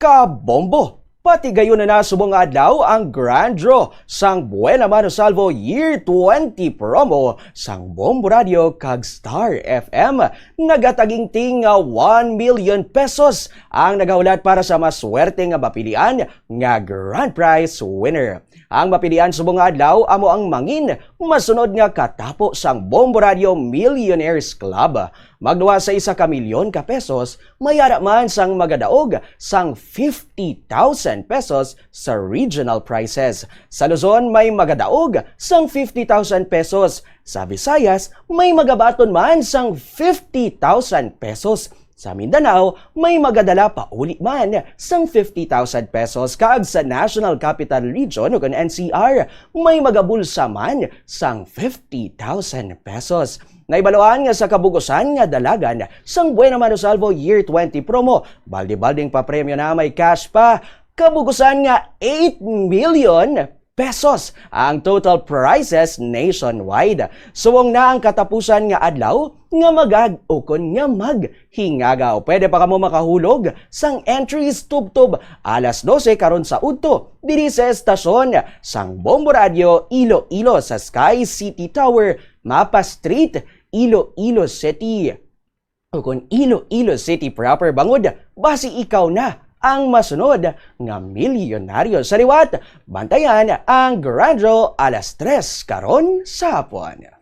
Kabombo! Pati gayon na subong adlaw ang Grand Draw sang Buena Mano Salvo Year 20 promo sang Bombo Radio kag Star FM. Nagatagingting nga 1 million pesos ang nagaulat para sa maswerte nga mapilian nga grand prize winner. Ang mapilian subong adlaw amo ang mangin masunod nga katapo sang Bombo Radio Millionaires Club. Magduwa sa 1 milyon ka pesos, mayara man sang magadaog sang 50,000 pesos sa regional prizes. Sa Luzon may magadaog sang 50,000 pesos. Sa Visayas may magabaton man sang 50,000 pesos. Sa Mindanao, may magadala pa uli man sang 50,000 pesos. Kaag sa National Capital Region o NCR, may magabulsa man sang 50,000 pesos. Naibaluan nga sa kabugusan nga dalagan sang Buena Mano Salvo Year 20 promo, balde-balding pa premyo na may cash pa. Kabugusan nga 8 million pesos ang total prizes nationwide. Suwong na ang katapusan nga adlaw nga magag-ukon nga maghingagaw. Pwede pa kamo makahulog sang entries tubtob alas 12 karon sa udto diri sa estasyon sang Bombo Radio Iloilo sa Sky City Tower, Mapa Street, Iloilo City. O kung Iloilo City proper bangod, basi ikaw na ang masunod nga milyonaryo. Sa liwat, bantayan ang Grand Draw alas 3 karon sa hapon.